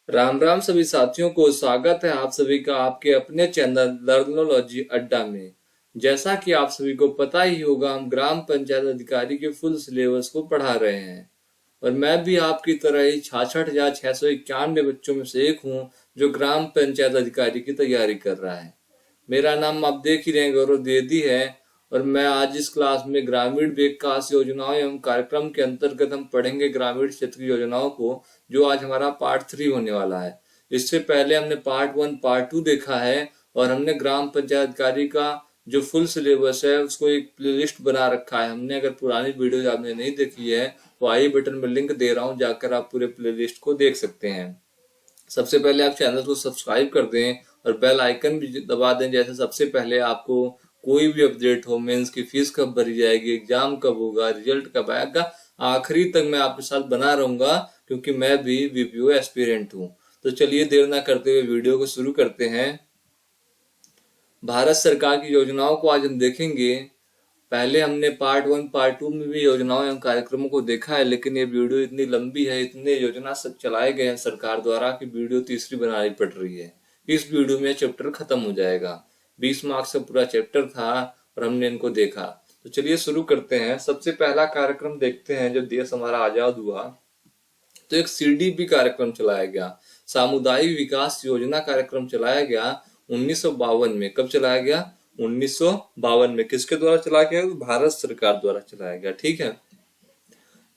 राम राम सभी साथियों को स्वागत है आप सभी का आपके अपने चैनल लर्नोलॉजी अड्डा में। जैसा कि आप सभी को पता ही होगा, हम ग्राम पंचायत अधिकारी के फुल सिलेबस को पढ़ा रहे हैं और मैं भी आपकी तरह ही 66,691 बच्चों में से एक हूं जो ग्राम पंचायत अधिकारी की तैयारी कर रहा है। मेरा नाम आप देख ही रहे हैं, गौरव द्विवेदी है और मैं आज इस क्लास में ग्रामीण विकास योजनाओं एवं कार्यक्रम के अंतर्गत हम पढ़ेंगे ग्रामीण क्षेत्र की योजनाओं को, जो आज हमारा पार्ट 3 होने वाला है। इससे पहले हमने पार्ट 1 पार्ट 2 देखा है और हमने ग्राम पंचायत अधिकारी का जो फुल सिलेबस है उसको एक प्लेलिस्ट बना रखा है हमने। अगर पुरानी वीडियो आपने नहीं देखी है तो आई बटन में लिंक दे रहा हूँ, जाकर आप पूरे प्लेलिस्ट को देख सकते हैं। सबसे पहले आप चैनल को सब्सक्राइब कर दें और बेल आइकन भी दबा दें, जैसे सबसे पहले आपको कोई भी अपडेट हो, मेंस की फीस कब भरी जाएगी, एग्जाम कब होगा, रिजल्ट कब आएगा, आखिरी तक मैं आपके साथ बना रहूंगा क्योंकि मैं भी वीपीओ एस्पिरेंट हूँ। तो चलिए देर ना करते हुए वीडियो को शुरू करते हैं। भारत सरकार की योजनाओं को आज हम देखेंगे। पहले हमने पार्ट 1 पार्ट 2 में भी योजनाओं एवं कार्यक्रमों को देखा है, लेकिन ये वीडियो इतनी लंबी है, इतने योजना चलाए गए हैं सरकार द्वारा कि वीडियो तीसरी बनानी पड़ रही है। इस वीडियो में चैप्टर खत्म हो जाएगा। 20 मार्क्स का पूरा चैप्टर था और हमने इनको देखा। तो चलिए शुरू करते हैं। सबसे पहला कार्यक्रम देखते हैं। जब देश हमारा आजाद हुआ तो एक सीडीपी कार्यक्रम चलाया गया, सामुदायिक विकास योजना कार्यक्रम चलाया गया 1952 में। कब चलाया गया? 1952 में। किसके द्वारा चलाया गया? भारत सरकार द्वारा चलाया गया। ठीक है,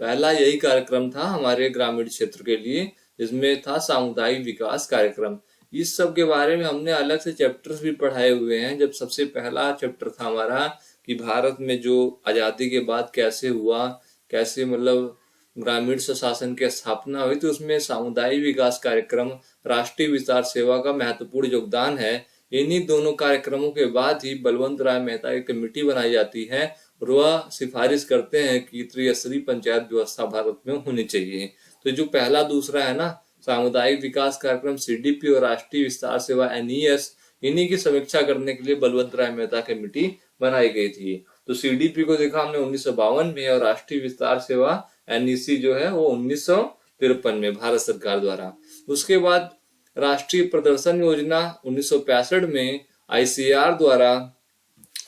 पहला यही कार्यक्रम था हमारे ग्रामीण क्षेत्र के लिए, जिसमें था सामुदायिक विकास कार्यक्रम। इस सब के बारे में हमने अलग से चैप्टर्स भी पढ़ाए हुए हैं। जब सबसे पहला चैप्टर था हमारा कि भारत में जो आजादी के बाद कैसे हुआ, कैसे मतलब ग्रामीण स्वशासन की स्थापना हुई, तो उसमें सामुदायिक विकास कार्यक्रम, राष्ट्रीय विस्तार सेवा का महत्वपूर्ण योगदान है। इन्हीं दोनों कार्यक्रमों के बाद ही बलवंत राय मेहता की कमेटी बनाई जाती है और वह सिफारिश करते हैं कि त्रिस्तरीय पंचायत व्यवस्था भारत में होनी चाहिए। तो जो पहला दूसरा है ना, सामुदायिक विकास कार्यक्रम सीडीपी और राष्ट्रीय विस्तार सेवा एनईएस, इन्हीं की समीक्षा करने के लिए बलवंत राय मेहता कमेटी बनाई गई थी। तो सीडीपी को देखा हमने 1952 में और राष्ट्रीय विस्तार सेवा एनईसी जो है वो 1953 में भारत सरकार द्वारा। उसके बाद राष्ट्रीय प्रदर्शन योजना 1965 में आईसीआर द्वारा,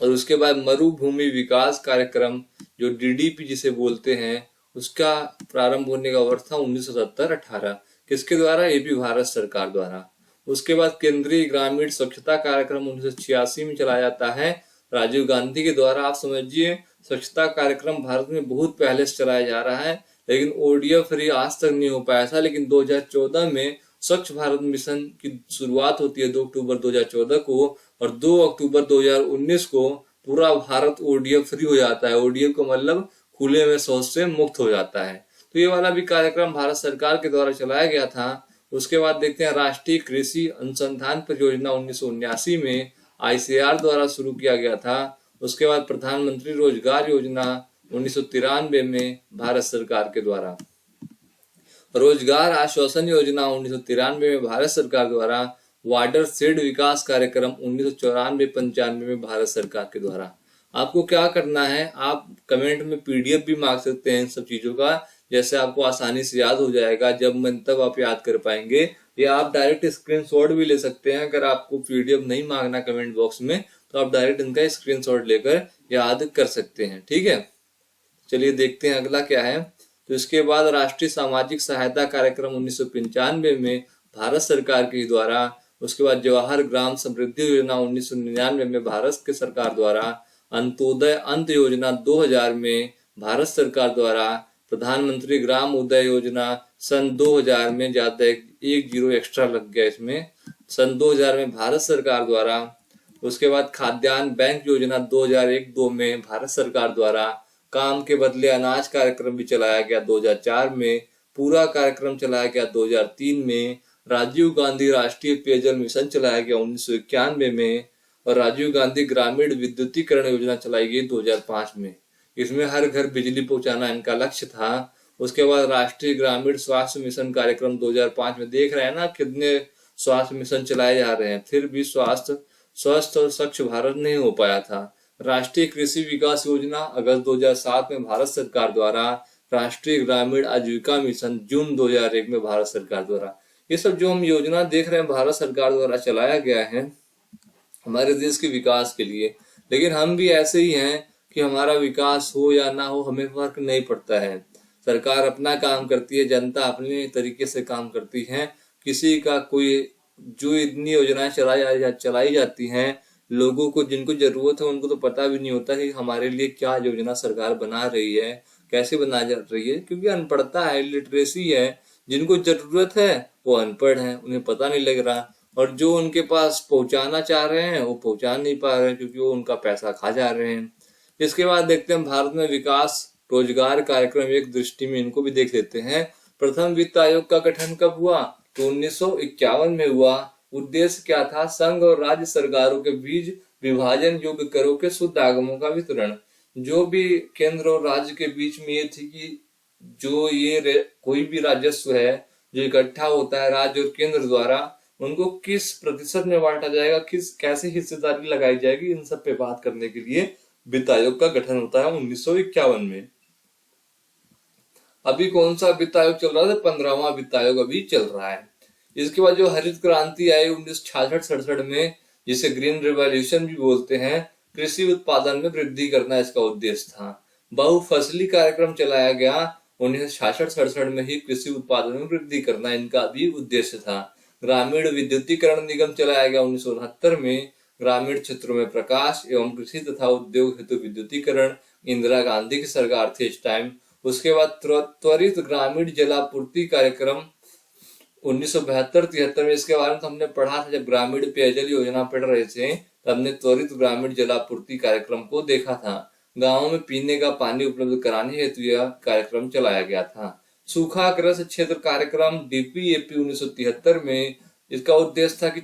और उसके बाद मरुभूमि विकास कार्यक्रम जो डीडीपी जिसे बोलते हैं, उसका प्रारंभ होने का वर्ष था 1970-18। किसके द्वारा? ये भी भारत सरकार द्वारा। उसके बाद केंद्रीय ग्रामीण स्वच्छता कार्यक्रम 1986 में चलाया जाता है राजीव गांधी के द्वारा। आप समझिए स्वच्छता कार्यक्रम भारत में बहुत पहले से चलाया जा रहा है, लेकिन ओडीएफ फ्री आज तक नहीं हो पाया था। लेकिन 2014 में स्वच्छ भारत मिशन की शुरुआत होती है 2 अक्टूबर 2014 को, और 2 अक्टूबर 2019 को पूरा भारत ओडीएफ फ्री हो जाता है। ओडीएफ का मतलब खुले में शौच से मुक्त हो जाता है। तो ये वाला भी कार्यक्रम भारत सरकार के द्वारा चलाया गया था। उसके बाद देखते हैं राष्ट्रीय कृषि अनुसंधान परियोजना 1979 में आईसीआर द्वारा शुरू किया गया था। उसके बाद प्रधानमंत्री रोजगार योजना 1993 में भारत सरकार के द्वारा, रोजगार आश्वासन योजना 1993 में भारत सरकार द्वारा, वाटर शेड विकास कार्यक्रम 1994-95 में भारत सरकार के द्वारा। आपको क्या करना है, आप कमेंट में पीडीएफ भी मांग सकते हैं इन सब चीजों का, जैसे आपको आसानी से याद हो जाएगा। जब मन तब आप याद कर पाएंगे, या आप डायरेक्ट स्क्रीनशॉट भी ले सकते हैं। अगर आपको पीडीएफ नहीं मांगना कमेंट बॉक्स में, तो आप डायरेक्ट इनका स्क्रीनशॉट लेकर याद कर सकते हैं। ठीक है, चलिए देखते हैं अगला क्या है। तो इसके बाद राष्ट्रीय सामाजिक सहायता कार्यक्रम 1995 में भारत सरकार के द्वारा। उसके बाद जवाहर ग्राम समृद्धि योजना 1999 में भारत के सरकार द्वारा, अंत्योदय अंत योजना 2000 में भारत सरकार द्वारा, प्रधानमंत्री ग्राम उदय योजना सन 2000 में, ज्यादा एक जीरो एक्स्ट्रा लग गया इसमें, सन 2000 में भारत सरकार द्वारा। उसके बाद खाद्यान्न बैंक योजना 2001-2 में भारत सरकार द्वारा। काम के बदले अनाज कार्यक्रम भी चलाया गया 2004 में। पूरा कार्यक्रम चलाया गया 2003 में। राजीव गांधी राष्ट्रीय पेयजल मिशन चलाया गया 1991 में, और राजीव गांधी ग्रामीण विद्युतीकरण योजना चलाई गई 2005 में। इसमें हर घर बिजली पहुंचाना इनका लक्ष्य था। उसके बाद राष्ट्रीय ग्रामीण स्वास्थ्य मिशन कार्यक्रम 2005 में। देख रहे हैं ना कितने स्वास्थ्य मिशन चलाए जा रहे हैं, फिर भी स्वस्थ और स्वच्छ भारत नहीं हो पाया था। राष्ट्रीय कृषि विकास योजना अगस्त 2007 में भारत सरकार द्वारा। राष्ट्रीय ग्रामीण आजीविका मिशन जून 2001 में भारत सरकार द्वारा। ये सब जो हम योजना देख रहे हैं भारत सरकार द्वारा चलाया गया है हमारे देश के विकास के लिए, लेकिन हम भी ऐसे ही हैं कि हमारा विकास हो या ना हो हमें फर्क नहीं पड़ता है। सरकार अपना काम करती है, जनता अपने तरीके से काम करती है। किसी का कोई जो इतनी योजनाएं चलाई जाती हैं, लोगों को जिनको जरूरत है उनको तो पता भी नहीं होता कि हमारे लिए क्या योजना सरकार बना रही है, कैसे बना जा रही है, क्योंकि अनपढ़ता है, लिटरेसी है। जिनको जरूरत है वो अनपढ़ है, उन्हें पता नहीं लग रहा, और जो उनके पास पहुंचाना चाह रहे हैं वो पहुंचा नहीं पा रहे हैं क्योंकि वो उनका पैसा खा जा रहे हैं। इसके बाद देखते हैं भारत में विकास रोजगार कार्यक्रम, एक दृष्टि में इनको भी देख लेते हैं। प्रथम वित्त आयोग का गठन कब हुआ? तो 1951 में हुआ। उद्देश्य क्या था? संघ और राज्य सरकारों के बीच विभाजन योग्य करों के शुद्ध आगमों का वितरण। जो भी केंद्र और राज्य के बीच में ये थी कि जो कोई भी राजस्व है जो इकट्ठा होता है राज्य और केंद्र द्वारा, उनको किस प्रतिशत में बांटा जाएगा, कैसे हिस्सेदारी लगाई जाएगी, इन सब पे बात करने के लिए वित्त आयोग का गठन होता है 1951 में। अभी कौन सा वित्त आयोग चल रहा था? 15वां वित्त आयोग अभी चल रहा है। इसके बाद जो हरित क्रांति आई 1966-67 में, जिसे ग्रीन रिवॉल्यूशन भी बोलते हैं, कृषि उत्पादन में वृद्धि करना इसका उद्देश्य था। बहुफसली कार्यक्रम चलाया गया 1966-67 में ही, कृषि उत्पादन में वृद्धि करना इनका भी उद्देश्य था। ग्रामीण विद्युतीकरण निगम चलाया गया 1969 में। ग्रामीण क्षेत्रों में प्रकाश एवं कृषि तथा उद्योग हेतु विद्युतीकरण, इंदिरा गांधी की सरकार थी इस टाइम। उसके बाद त्वरित ग्रामीण जलापूर्ति कार्यक्रम 1972-73 में, इसके बारे में तो हमने पढ़ा था जब ग्रामीण पेयजल योजना पढ़ रहे थे, तब हमने त्वरित ग्रामीण जलापूर्ति कार्यक्रम को देखा था। गांवों में पीने का पानी उपलब्ध कराने हेतु यह कार्यक्रम चलाया गया था। सूखाग्रस्त क्षेत्र कार्यक्रम डीपीएपी 1973 में, इसका उद्देश्य था कि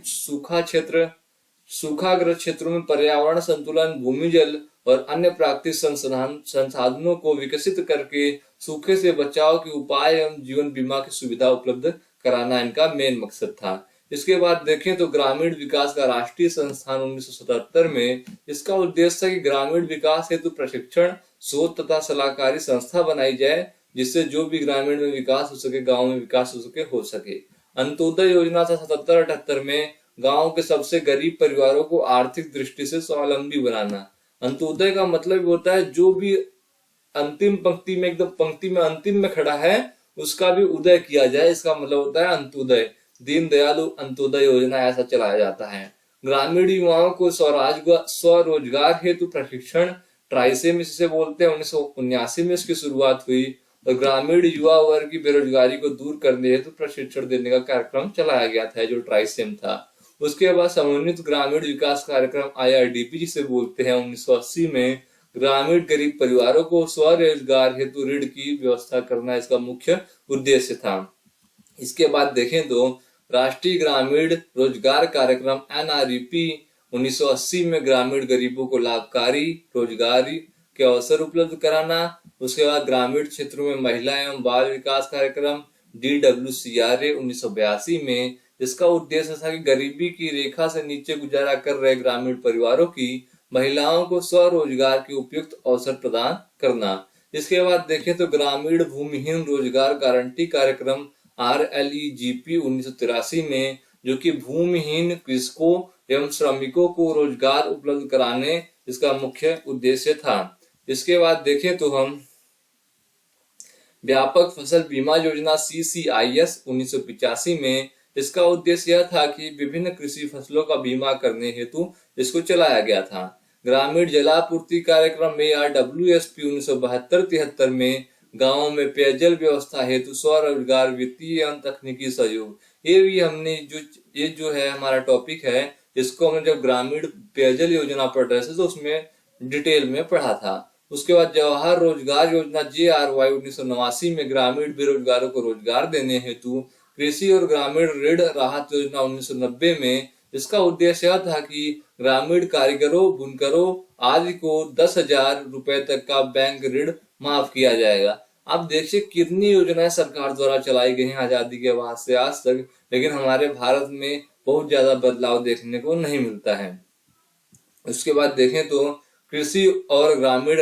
सूखाग्रस्त क्षेत्रों में पर्यावरण संतुलन, भूमि जल और अन्य प्राकृतिक संसाधनों को विकसित करके सूखे से बचाव के उपाय एवं जीवन बीमा की सुविधा उपलब्ध कराना इनका मेन मकसद था। इसके बाद देखें तो ग्रामीण विकास का राष्ट्रीय संस्थान 1977 में, इसका उद्देश्य था कि ग्रामीण विकास हेतु प्रशिक्षण, शोध तथा सलाहकारी संस्था बनाई जाए, जिससे जो भी ग्रामीण में विकास हो सके, गांव में विकास हो सके। अंत्योदय योजना था 77-78 में, गांव के सबसे गरीब परिवारों को आर्थिक दृष्टि से स्वावलंबी बनाना। अंत्योदय का मतलब होता है जो भी अंतिम पंक्ति में, एकदम पंक्ति में अंतिम में खड़ा है, उसका भी उदय किया जाए, इसका मतलब होता है अंत्योदय। दीनदयालु अंत्योदय योजना ऐसा चलाया जाता है। ग्रामीण युवाओं को स्वरोजगार हेतु प्रशिक्षण, ट्राइसेम इसे बोलते हैं, 1979 में इसकी शुरुआत हुई। और ग्रामीण युवा वर्ग की बेरोजगारी को दूर करने हेतु प्रशिक्षण देने का कार्यक्रम चलाया गया था, जो ट्राइसेम था। उसके बाद समन्वित ग्रामीण विकास कार्यक्रम IRDP जिसे बोलते हैं 1980 में, ग्रामीण गरीब परिवारों को स्वरोजगार हेतु ऋण की व्यवस्था करना इसका मुख्य उद्देश्य था। इसके बाद देखें तो राष्ट्रीय ग्रामीण रोजगार कार्यक्रम NREP 1980 में, ग्रामीण गरीबों को लाभकारी रोजगारी के अवसर उपलब्ध कराना। उसके बाद ग्रामीण क्षेत्रों में महिला एवं बाल विकास कार्यक्रम DWCRA 1982 में, इसका उद्देश्य था कि गरीबी की रेखा से नीचे गुजारा कर रहे ग्रामीण परिवारों की महिलाओं को स्वरोजगार के उपयुक्त अवसर प्रदान करना। इसके बाद देखें तो ग्रामीण भूमिहीन रोजगार गारंटी कार्यक्रम RLEGP 1983 में, जो कि भूमिहीन कृषकों एवं श्रमिकों को रोजगार उपलब्ध कराने इसका मुख्य उद्देश्य था। इसके बाद देखें तो हम व्यापक फसल बीमा योजना CCIS 1985 में, इसका उद्देश्य यह था कि विभिन्न कृषि फसलों का बीमा करने हेतु इसको चलाया गया था। ग्रामीण जलापूर्ति कार्यक्रम ARWSP 1972-73 में, गांवों में पेयजल व्यवस्था हेतु स्वरोजगार, वित्तीय एवं तकनीकी सहयोग। ये जो है हमारा टॉपिक है, इसको हमने जब ग्रामीण पेयजल योजना पढ़ रहे थे तो उसमें डिटेल में पढ़ा था। उसके बाद जवाहर रोजगार योजना JRY 1989 में, ग्रामीण बेरोजगारों को रोजगार देने हेतु। कृषि और ग्रामीण ऋण राहत योजना 1990 में, इसका उद्देश्य यह था कि ग्रामीण कारीगरों, बुनकरों आदि को 10,000 रुपए तक का बैंक ऋण माफ किया जाएगा। आप देखिए कितनी योजनाएं सरकार द्वारा चलाई गई हैं आजादी के बाद से आज तक, लेकिन हमारे भारत में बहुत ज्यादा बदलाव देखने को नहीं मिलता है। उसके बाद देखें तो कृषि और ग्रामीण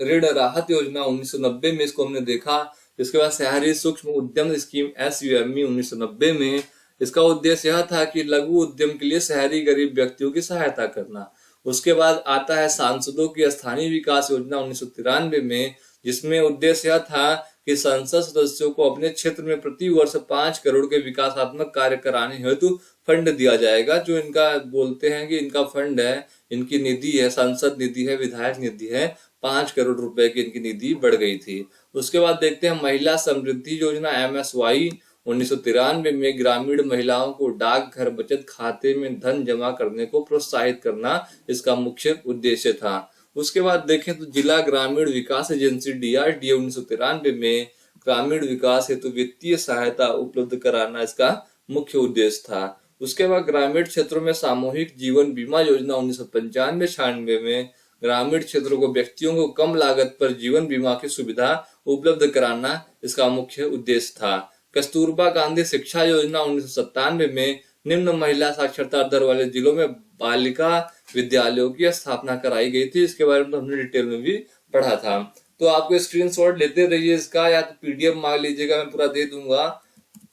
ऋण राहत योजना 1990 में, इसको हमने देखा। इसके बाद शहरी सूक्ष्म उद्यम स्कीम SUME 1990 में, इसका उद्देश्य यह था कि लघु उद्यम के लिए शहरी गरीब व्यक्तियों की सहायता करना। उसके बाद आता है सांसदों की स्थानीय विकास योजना 1993 में, जिसमें उद्देश्य यह था कि संसद सदस्यों को अपने क्षेत्र में प्रति वर्ष 5 करोड़ के विकासात्मक कार्य कराने हेतु फंड दिया जाएगा। जो इनका बोलते हैं कि इनका फंड है, इनकी निधि है, सांसद निधि है, विधायक निधि है, 5 करोड़ रुपए की इनकी निधि बढ़ गई थी। उसके बाद देखते हैं महिला समृद्धि योजना MSY 1993 में ग्रामीण महिलाओं को डाकघर बचत खाते में धन जमा करने को प्रोत्साहित करना इसका मुख्य उद्देश्य था। उसके बाद देखें तो जिला ग्रामीण विकास एजेंसी DRDA 1993 में ग्रामीण विकास हेतु वित्तीय सहायता उपलब्ध कराना इसका मुख्य उद्देश्य था। उसके बाद ग्रामीण क्षेत्रों में सामूहिक जीवन बीमा योजना 1995-96 में ग्रामीण क्षेत्रों को व्यक्तियों को कम लागत पर जीवन बीमा की सुविधा उपलब्ध कराना इसका मुख्य उद्देश्य था। कस्तूरबा गांधी शिक्षा योजना 1997 में निम्न महिला साक्षरता दर वाले जिलों में बालिका विद्यालयों की स्थापना कराई गई थी। इसके बारे में तो हमने डिटेल में भी पढ़ा था। तो आपको स्क्रीनशॉट लेते रहिए इसका, या तो PDF मांग लीजिएगा, मैं पूरा दे दूंगा,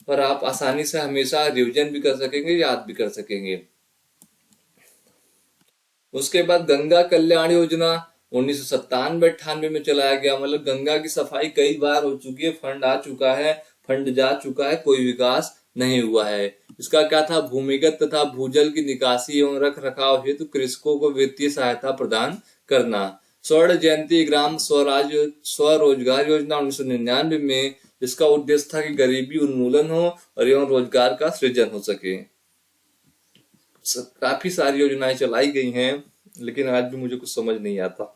पर आप आसानी से हमेशा रिवीजन भी कर सकेंगे, याद भी कर सकेंगे। उसके बाद गंगा कल्याण योजना 1997-98 में चलाया गया। मतलब गंगा की सफाई कई बार हो चुकी है, फंड आ चुका है, फंड जा चुका है, कोई विकास नहीं हुआ है। इसका क्या था, भूमिगत तथा भूजल की निकासी एवं रख रखाव हेतु कृषकों को वित्तीय सहायता प्रदान करना। स्वर्ण जयंती ग्राम स्वरोजगार योजना 1999 में इसका उद्देश्य था कि गरीबी उन्मूलन हो और एवं रोजगार का सृजन हो सके। काफी सारी योजनाएं चलाई गई हैं, लेकिन आज भी मुझे कुछ समझ नहीं आता।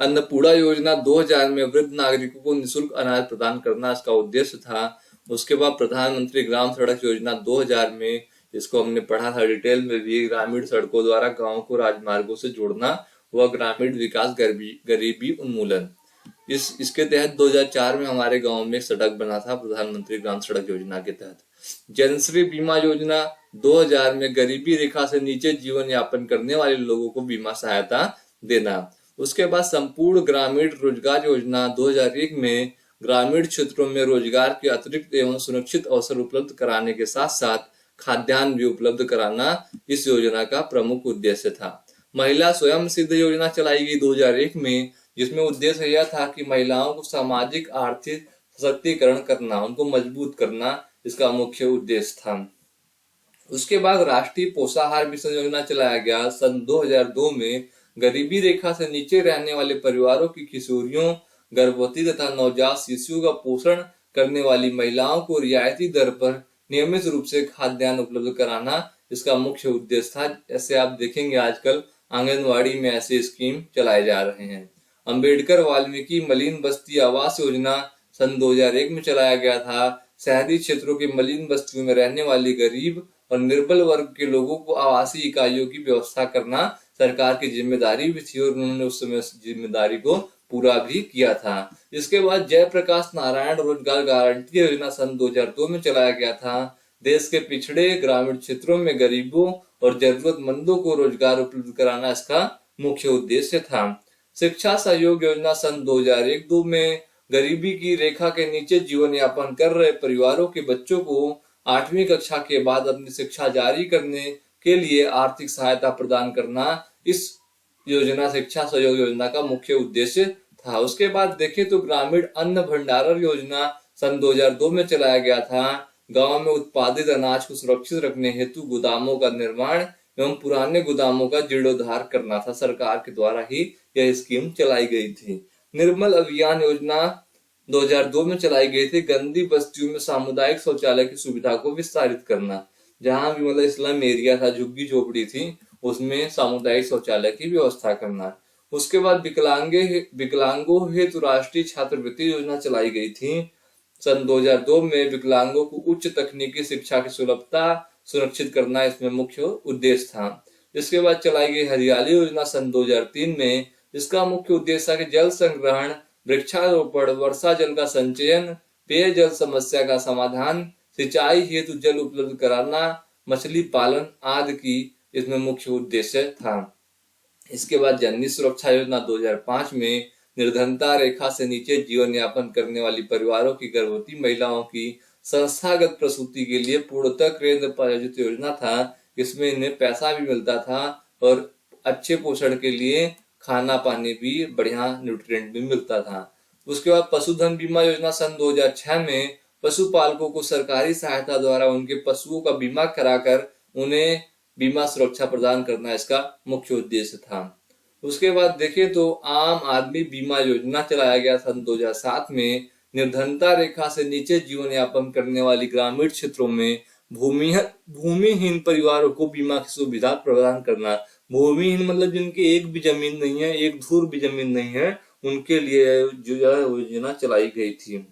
अन्नपूर्णा योजना 2000 में वृद्ध नागरिकों को निःशुल्क अनाज प्रदान करना इसका उद्देश्य था। उसके बाद प्रधानमंत्री ग्राम सड़क योजना 2000 में, इसको हमने पढ़ा था डिटेल में भी, ग्रामीण सड़कों द्वारा गांव को राजमार्गों से जोड़ना व ग्रामीण विकास गरीबी उन्मूलन। इसके तहत 2004 में हमारे गांव में सड़क बना था प्रधानमंत्री ग्राम सड़क योजना के तहत। जनश्री बीमा योजना 2000 में गरीबी रेखा से नीचे जीवन यापन करने वाले लोगों को बीमा सहायता देना। उसके बाद संपूर्ण ग्रामीण रोजगार योजना 2001 में ग्रामीण क्षेत्रों में रोजगार के अतिरिक्त एवं सुरक्षित अवसर उपलब्ध कराने के साथ साथ खाद्यान्न भी उपलब्ध कराना इस योजना का प्रमुख उद्देश्य था। महिला स्वयं सिद्ध योजना चलाई गई 2001 में, जिसमें उद्देश्य यह था कि महिलाओं को सामाजिक आर्थिक सशक्तिकरण करना, उनको मजबूत करना इसका मुख्य उद्देश्य था। उसके बाद राष्ट्रीय पोषाहार मिशन योजना चलाया गया सन 2002 में। गरीबी रेखा से नीचे रहने वाले परिवारों की किशोरियों, गर्भवती तथा नवजात शिशुओं का पोषण करने वाली महिलाओं को रियायती दर पर नियमित रूप से खाद्यान्न उपलब्ध कराना इसका मुख्य उद्देश्य था। ऐसे आप देखेंगे आजकल आंगनवाड़ी में ऐसे स्कीम चलाए जा रहे हैं। अंबेडकर वाल्मीकि मलिन बस्ती आवास योजना सन 2001 में चलाया गया था। शहरी क्षेत्रों की मलिन बस्तियों में रहने वाली गरीब और निर्बल वर्ग के लोगों को आवासीय इकाइयों की व्यवस्था करना सरकार की जिम्मेदारी भी थी, और उन्होंने उस समय जिम्मेदारी को पूरा भी किया था। इसके बाद जयप्रकाश नारायण रोजगार गारंटी योजना सन 2002 में चलाया गया था। देश के पिछड़े ग्रामीण क्षेत्रों में गरीबों और जरूरतमंदों को रोजगार उपलब्ध कराना इसका मुख्य उद्देश्य था। शिक्षा सहयोग योजना सन 2001-2 में गरीबी की रेखा के नीचे जीवन यापन कर रहे परिवारों के बच्चों को 8वीं कक्षा के बाद अपनी शिक्षा जारी करने के लिए आर्थिक सहायता प्रदान करना इस योजना शिक्षा सहयोग योजना का मुख्य उद्देश्य था। उसके बाद देखें तो ग्रामीण अन्न भंडारण योजना सन 2002 में चलाया गया था। गांव में उत्पादित अनाज को सुरक्षित रखने हेतु गोदामों का निर्माण एवं पुराने गोदामों का जीर्णोद्धार करना था। सरकार के द्वारा ही यह स्कीम चलाई गई थी। निर्मल अभियान योजना 2002 में चलाई गई थी। गंदी बस्तियों में सामुदायिक शौचालय की सुविधा को विस्तारित करना, जहां भी मतलब स्लम एरिया था, झुग्गी झोपड़ी थी, उसमें सामुदायिक शौचालय की व्यवस्था करना। उसके बाद विकलांगों हेतु राष्ट्रीय छात्रवृत्ति योजना चलाई गई थी। सन 2002 में विकलांगों को उच्च तकनीकी शिक्षा की सुलभता सुनिश्चित करना इसमें मुख्य उद्देश्य था। इसके बाद चलाई गई हरियाली योजना सन 2003 में। इसका मुख्य उद्देश्य था कि जल संग्रहण, वृक्षारोपण, वर्षा जल का संचयन, पेयजल समस्या का समाधान, सिंचाई हेतु जल उपलब्ध कराना, मछली पालन आदि की इसमें मुख्य उद्देश्य था। इसके बाद जननी सुरक्षा योजना 2005 में निर्धनता रेखा से नीचे जीवन यापन करने वाली परिवारों की गर्भवती महिलाओं की संस्थागत प्रसूति के लिए पूर्णतः केंद्र प्रायोजित योजना था। इसमें इन्हें पैसा भी मिलता था और अच्छे पोषण के लिए खाना पानी भी बढ़िया न्यूट्रिएंट भी मिलता था। उसके बाद पशुधन बीमा योजना सन 2006 में पशुपालकों को सरकारी सहायता द्वारा उनके पशुओं का बीमा कराकर उन्हें बीमा सुरक्षा प्रदान करना इसका मुख्य उद्देश्य था। उसके बाद देखें तो आम आदमी बीमा योजना चलाया गया सन 2007 में। निर्धनता रेखा से नीचे जीवन यापन करने वाली ग्रामीण क्षेत्रों में भूमिहीन परिवारों को बीमा की सुविधा प्रदान करना। भूमिहीन मतलब जिनकी एक भी जमीन नहीं है, एक धूर भी जमीन नहीं है, उनके लिए जो योजना चलाई गई थी।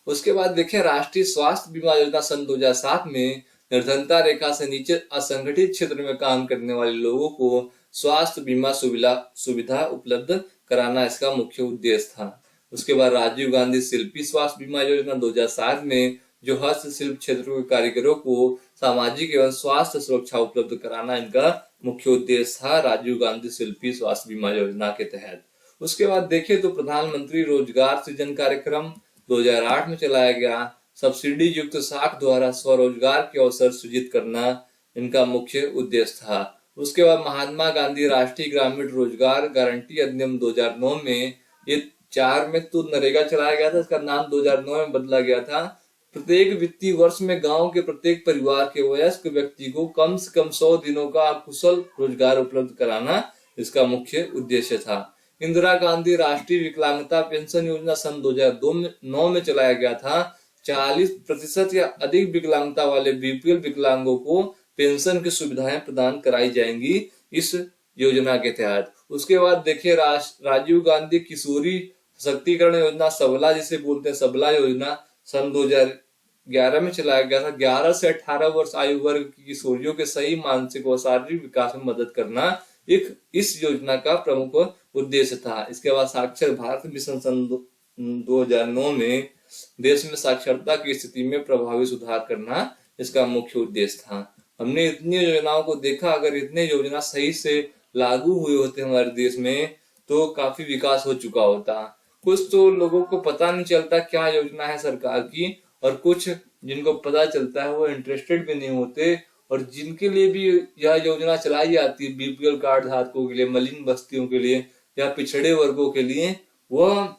उसके बाद देखें राष्ट्रीय स्वास्थ्य बीमा योजना सन 2007 में निर्धनता रेखा से नीचे असंगठित क्षेत्र में काम करने वाले लोगों को स्वास्थ्य बीमा सुविधा उपलब्ध कराना इसका मुख्य उद्देश्य था। उसके बाद राजीव गांधी शिल्पी स्वास्थ्य बीमा योजना 2007 में जो हस्तशिल्प क्षेत्र के कारीगरों को सामाजिक एवं स्वास्थ्य सुरक्षा उपलब्ध कराना इनका मुख्य उद्देश्य था, राजीव गांधी शिल्पी स्वास्थ्य बीमा योजना के तहत। उसके बाद देखें तो प्रधानमंत्री रोजगार सृजन कार्यक्रम 2008 में चलाया गया। सब्सिडी युक्त साख द्वारा स्वरोजगार के अवसर सृजित करना इनका मुख्य उद्देश्य था। उसके बाद महात्मा गांधी राष्ट्रीय ग्रामीण रोजगार गारंटी अधिनियम 2009 में, ये 4 में तो नरेगा चलाया गया था, इसका नाम 2009 में बदला गया था। प्रत्येक वित्तीय वर्ष में गांव के प्रत्येक परिवार के वयस्क व्यक्ति को कम से कम 100 दिनों का कुशल रोजगार उपलब्ध कराना इसका मुख्य उद्देश्य था। इंदिरा गांधी राष्ट्रीय विकलांगता पेंशन योजना सन 2009 में चलाया गया था। 40% या अधिक विकलांगता वाले बीपीएल विकलांगों को पेंशन की सुविधाएं प्रदान कराई जाएंगी इस योजना के तहत। उसके बाद देखिए राजीव गांधी किशोरी सशक्तिकरण योजना, सबला जिसे बोलते हैं सबला योजना, सन 2011 में चलाया गया था। 11 से 18 वर्ष आयु वर्ग की किशोरियों के सही मानसिक व शारीरिक विकास में मदद करना एक इस योजना का प्रमुख उद्देश्य था। इसके बाद साक्षर भारत मिशन सन 2009 में देश में साक्षरता की स्थिति में प्रभावी सुधार करना इसका मुख्य उद्देश्य था। हमने इतनी योजनाओं को देखा, अगर इतने योजना सही से लागू हुए होते हमारे देश में तो काफी विकास हो चुका होता। कुछ तो लोगों को पता नहीं चलता क्या योजना है सरकार की, और कुछ जिनको पता चलता है वो इंटरेस्टेड भी नहीं होते, और जिनके लिए भी यह योजना चलाई जाती है बीपीएल कार्ड धारकों के लिए, मलिन बस्तियों के लिए या पिछड़े वर्गों के लिए, वह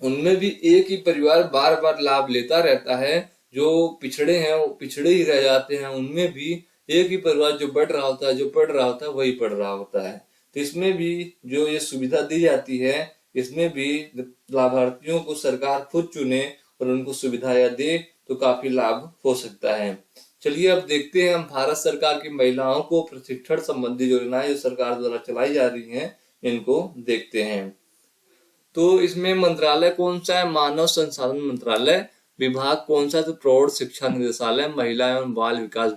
उनमें भी एक ही परिवार बार बार लाभ लेता रहता है। जो पिछड़े हैं वो पिछड़े ही रह जाते हैं, उनमें भी एक ही परिवार जो बढ़ रहा होता है, जो पढ़ रहा होता है वही पढ़ रहा होता है। तो इसमें भी जो ये सुविधा दी जाती है, इसमें भी लाभार्थियों को सरकार खुद चुने और उनको सुविधाएं दे तो काफी लाभ हो सकता है। चलिए अब देखते हैं हम भारत सरकार की महिलाओं को प्रशिक्षण संबंधी योजनाएं जो सरकार द्वारा चलाई जा रही हैं, इनको देखते हैं। तो इसमें मंत्रालय कौन सा है? मानव संसाधन मंत्रालय। विभाग कौन सा? तो प्रौढ़ शिक्षा निदेशालय। महिला एवं बाल विकास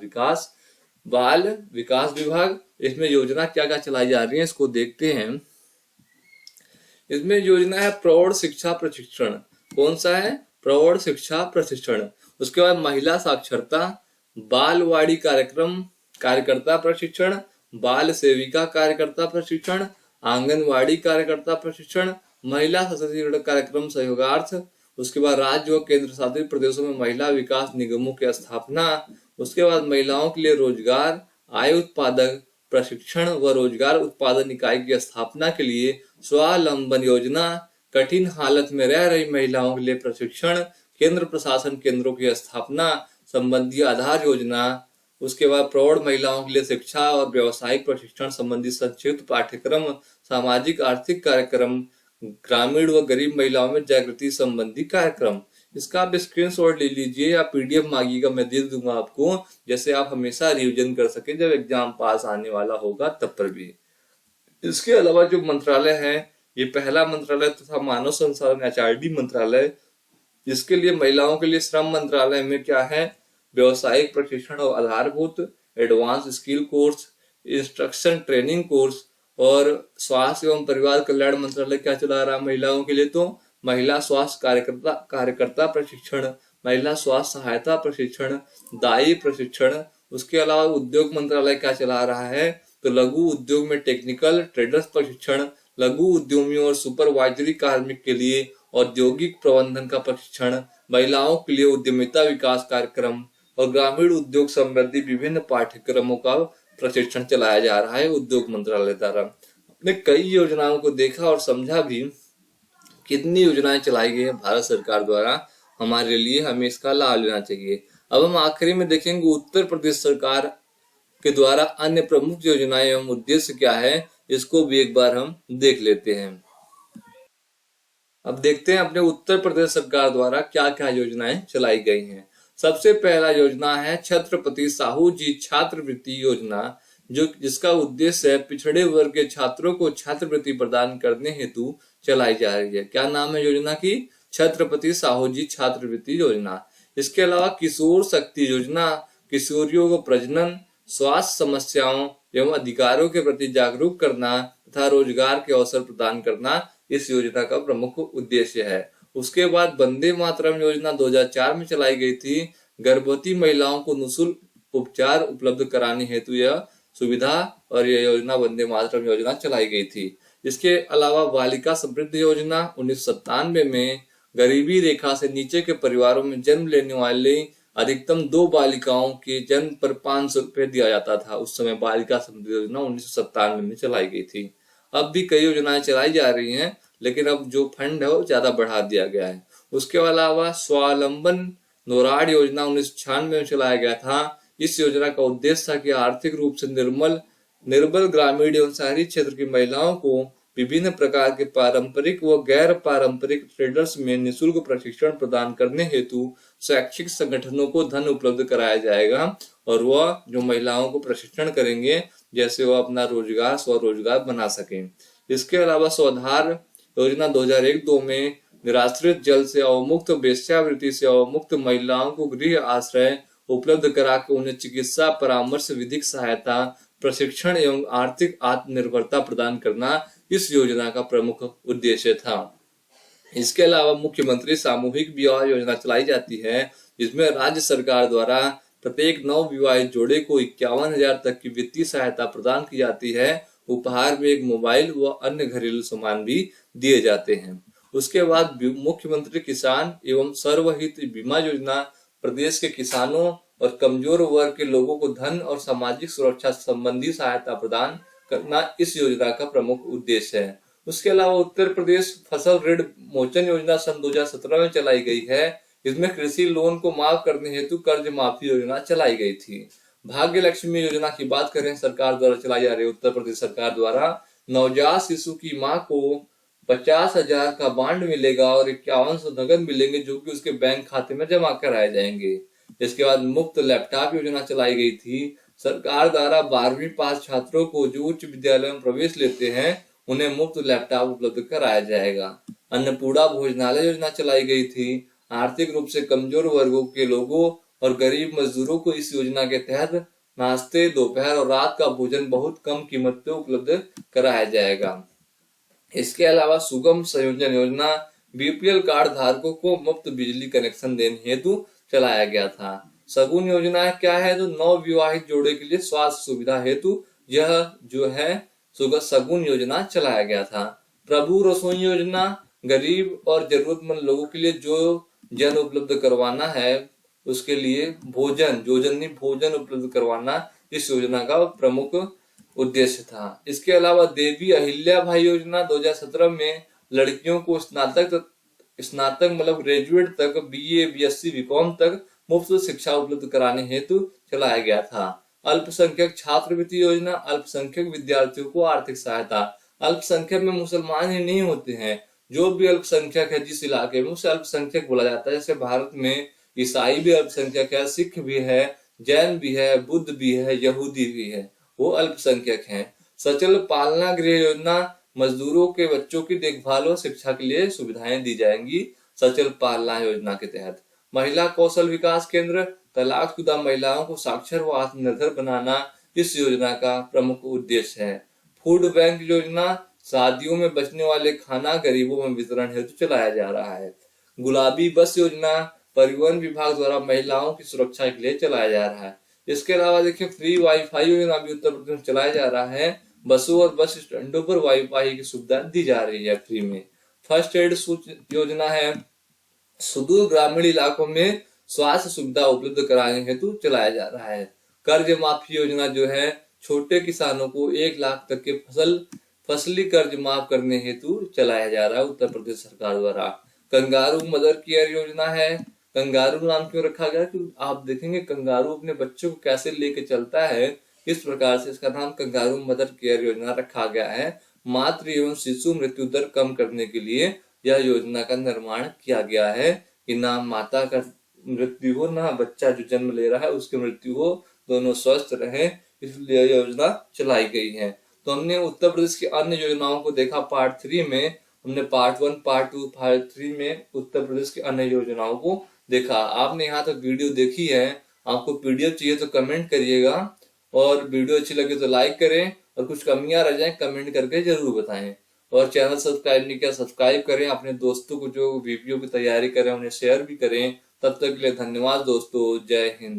विभाग। इसमें योजना क्या क्या चलाई जा रही है इसको देखते हैं। इसमें योजना है प्रौढ़ शिक्षा प्रशिक्षण। कौन सा है? प्रौढ़ शिक्षा प्रशिक्षण। उसके बाद महिला साक्षरता, बालवाड़ी कार्यक्रम कार्यकर्ता प्रशिक्षण, बाल सेविका कार्यकर्ता प्रशिक्षण, आंगनवाड़ी कार्यकर्ता प्रशिक्षण, महिला सशक्तिकरण कार्यक्रम सहयोगार्थ। उसके बाद राज्य व केंद्र शासित प्रदेशों में महिला विकास निगमों की स्थापना। उसके बाद महिलाओं के लिए रोजगार, आय उत्पादक प्रशिक्षण व रोजगार उत्पादन इकाई की स्थापना के लिए स्वावलंबन योजना। कठिन हालत में रह रही महिलाओं के लिए प्रशिक्षण, केंद्र प्रशासन केंद्रों की स्थापना संबंधी आधार योजना। उसके बाद प्रौढ़ महिलाओं के लिए शिक्षा और व्यावसायिक प्रशिक्षण संबंधी संक्षिप्त पाठ्यक्रम, सामाजिक आर्थिक कार्यक्रम, ग्रामीण व गरीब महिलाओं में जागृति संबंधी कार्यक्रम। इसका आप स्क्रीनशॉट ले लीजिए या पीडीएफ मांगिएगा, मैं दे दूंगा आपको, जैसे आप हमेशा रिवीजन कर सके जब एग्जाम पास आने वाला होगा तब पर भी। इसके अलावा जो मंत्रालय है, ये पहला मंत्रालय तथा मानव संसाधन एचआरडी मंत्रालय। इसके लिए महिलाओं के लिए श्रम मंत्रालय में क्या है? व्यवसायिक प्रशिक्षण और आधारभूत, advance skill course, instruction training course. और स्वास्थ्य एवं परिवार कल्याण मंत्रालय क्या चला रहा है महिलाओं के लिए? तो महिला स्वास्थ्य कार्यकर्ता प्रशिक्षण, महिला स्वास्थ्य सहायता प्रशिक्षण, दायी प्रशिक्षण। उसके अलावा उद्योग मंत्रालय क्या चला रहा है? तो लघु उद्योग में टेक्निकल ट्रेडर्स प्रशिक्षण, लघु उद्यमियों और सुपरवाइजरी कार्मिक के लिए औद्योगिक प्रबंधन का प्रशिक्षण, महिलाओं के लिए उद्यमिता विकास कार्यक्रम और ग्रामीण उद्योग संबंधी विभिन्न पाठ्यक्रमों का प्रशिक्षण चलाया जा रहा है उद्योग मंत्रालय द्वारा। हमने कई योजनाओं को देखा और समझा भी, कितनी योजनाएं चलाई गई है भारत सरकार द्वारा हमारे लिए, हमें इसका लाभ लेना चाहिए। अब हम आखिरी में देखेंगे उत्तर प्रदेश सरकार के द्वारा अन्य प्रमुख योजनाएं एवं उद्देश्य क्या है, इसको भी एक बार हम देख लेते हैं। अब देखते हैं अपने उत्तर प्रदेश सरकार द्वारा क्या क्या योजनाएं चलाई गई हैं। सबसे पहला योजना है छत्रपति साहू जी छात्रवृत्ति योजना, जिसका उद्देश्य है पिछड़े वर्ग के छात्रों को छात्रवृत्ति प्रदान करने हेतु चलाई जा रही है। क्या नाम है योजना की? छत्रपति साहू जी छात्रवृत्ति योजना। इसके अलावा किशोर शक्ति योजना, किशोरियों को प्रजनन, स्वास्थ्य समस्याओं एवं अधिकारों के प्रति जागरूक करना तथा रोजगार के अवसर प्रदान करना इस योजना का प्रमुख उद्देश्य है। उसके बाद वंदे मातरम योजना 2004 में चलाई गई थी। गर्भवती महिलाओं को निःशुल्क उपचार उपलब्ध कराने हेतु यह सुविधा और यह योजना वंदे मातरम योजना चलाई गई थी। इसके अलावा बालिका समृद्धि योजना 1997 में गरीबी रेखा से नीचे के परिवारों में जन्म लेने वाले अधिकतम 2 बालिकाओं के जन्म पर 500 रुपए दिया जाता था। उस समय बालिका समृद्धि योजना 1997 में चलाई गई थी। अब भी कई योजनाएं चलाई जा रही हैं, लेकिन अब जो फंड है वो ज्यादा बढ़ा दिया गया है। उसके अलावा स्वावलंबन नोराड योजना 1996 में चलाया गया था। इस योजना का उद्देश्य था कि आर्थिक रूप से निर्बल ग्रामीण एवं शहरी क्षेत्र की महिलाओं को विभिन्न प्रकार के पारंपरिक व गैर पारंपरिक ट्रेडर्स में निःशुल्क प्रशिक्षण प्रदान करने हेतु शैक्षिक संगठनों को धन उपलब्ध कराया जाएगा और वह जो महिलाओं को प्रशिक्षण करेंगे जैसे वह अपना रोजगार स्वरोजगार बना सकें। इसके अलावा स्वाधार योजना 2001-2 में निराश्रित जल से अवमुक्त वेश्यावृत्ति से अवमुक्त महिलाओं को गृह आश्रय उपलब्ध कराकर उन्हें चिकित्सा परामर्श, विधिक सहायता, प्रशिक्षण एवं आर्थिक आत्मनिर्भरता प्रदान करना इस योजना का प्रमुख उद्देश्य था। इसके अलावा मुख्यमंत्री सामूहिक विवाह योजना चलाई जाती है, जिसमें राज्य सरकार द्वारा प्रत्येक नव विवाहित जोड़े को 51,000 तक की वित्तीय सहायता प्रदान की जाती है। उपहार में एक मोबाइल व अन्य घरेलू सामान भी दिए जाते हैं। उसके बाद मुख्यमंत्री किसान एवं सर्वहित बीमा योजना प्रदेश के किसानों और कमजोर वर्ग के लोगों को धन और सामाजिक सुरक्षा संबंधी सहायता प्रदान करना इस योजना का प्रमुख उद्देश्य है। उसके अलावा उत्तर प्रदेश फसल ऋण मोचन योजना सन 2017 में चलाई गई है। इसमें कृषि लोन को माफ करने हेतु कर्ज माफी योजना चलाई गई थी। भाग्य लक्ष्मी योजना की बात करें, सरकार द्वारा चलाई जा रही उत्तर प्रदेश सरकार द्वारा नवजात शिशु की मां को 50,000 का बांड मिलेगा और 5100 नगद मिलेंगे, जो कि उसके बैंक खाते में जमा कराए जाएंगे। इसके बाद मुफ्त लैपटॉप योजना चलाई गई थी। सरकार द्वारा 12वीं पास छात्रों को जो उच्च विद्यालय में प्रवेश लेते हैं उन्हें मुफ्त लैपटॉप उपलब्ध कराया जाएगा। अन्नपूर्णा भोजनालय योजना चलाई गई थी। आर्थिक रूप से कमजोर वर्गों के लोगों और गरीब मजदूरों को इस योजना के तहत नाश्ते, दोपहर और रात का भोजन बहुत कम कीमत पे उपलब्ध कराया जाएगा। इसके अलावा सुगम संयोजन योजना बीपीएल कार्ड धारकों को मुफ्त बिजली कनेक्शन देने हेतु चलाया गया था। सगुन योजना क्या है? तो नव विवाहित जोड़े के लिए स्वास्थ्य सुविधा हेतु यह जो है सगुन योजना चलाया गया था। प्रभु रसोई योजना गरीब और जरूरतमंद लोगों के लिए जो जन उपलब्ध करवाना है, उसके लिए जोजनी भोजन उपलब्ध करवाना इस योजना का प्रमुख उद्देश्य था। इसके अलावा देवी अहिल्या भाई योजना 2017 में लड़कियों को स्नातक मतलब ग्रेजुएट तक बीए, बीएससी, बीकॉम तक मुफ्त शिक्षा उपलब्ध कराने हेतु चलाया गया था। अल्पसंख्यक छात्रवृत्ति योजना अल्पसंख्यक विद्यार्थियों को आर्थिक सहायता। अल्पसंख्यक में मुसलमान ही नहीं होते हैं, जो भी अल्पसंख्यक है जिस इलाके में उसे अल्पसंख्यक बोला जाता है। जैसे भारत में ईसाई भी अल्पसंख्यक है, सिख भी है, जैन भी है, बुद्ध भी है, यहूदी भी है, वो अल्पसंख्यक हैं। सचल पालना गृह योजना मजदूरों के बच्चों की देखभाल और शिक्षा के लिए सुविधाएं दी जाएंगी सचल पालना योजना के तहत। महिला कौशल विकास केंद्र तलाकशुदा महिलाओं को साक्षर व आत्मनिर्भर बनाना इस योजना का प्रमुख उद्देश्य है। फूड बैंक योजना शादियों में बचने वाले खाना गरीबों में वितरण हेतु चलाया जा रहा है। गुलाबी बस योजना परिवहन विभाग द्वारा महिलाओं की सुरक्षा के लिए चलाया जा रहा है। इसके अलावा देखिए फ्री वाईफाई योजना भी उत्तर प्रदेश में चलाया जा रहा है। बसों और बस स्टैंडों पर वाईफाई की सुविधा दी जा रही है फ्री में। फर्स्ट एड योजना है सुदूर ग्रामीण इलाकों में स्वास्थ्य सुविधा उपलब्ध कराने हेतु चलाया जा रहा है। कर्ज माफी योजना जो है छोटे किसानों को 1 लाख तक के फसली कर्ज माफ करने हेतु चलाया जा रहा है उत्तर प्रदेश सरकार द्वारा। कंगारू मदर केयर योजना है। कंगारू नाम क्यों रखा गया? क्योंकि आप देखेंगे कंगारू अपने बच्चों को कैसे लेके चलता है, इस प्रकार से इसका नाम कंगारू मदर केयर योजना रखा गया है। मातृ एवं शिशु मृत्यु दर कम करने के लिए यह योजना का निर्माण किया गया है कि ना माता का मृत्यु हो, ना बच्चा जो जन्म ले रहा है उसकी मृत्यु हो, दोनों स्वस्थ रहे, इसलिए योजना चलाई गई है। तो हमने उत्तर प्रदेश की अन्य योजनाओं को देखा पार्ट 3 में। हमने पार्ट 1, पार्ट 2, पार्ट 3 में उत्तर प्रदेश की अन्य योजनाओं को देखा। आपने यहाँ तक वीडियो देखी है, आपको पीडीएफ चाहिए तो कमेंट करिएगा, और वीडियो अच्छी लगे तो लाइक करें, और कुछ कमियां रह जाए कमेंट करके जरूर बताएं। और चैनल सब्सक्राइब नहीं किया सब्सक्राइब करें, अपने दोस्तों को जो वीडियो की तैयारी करें उन्हें शेयर भी करें। तब तक के लिए धन्यवाद दोस्तों, जय हिंद।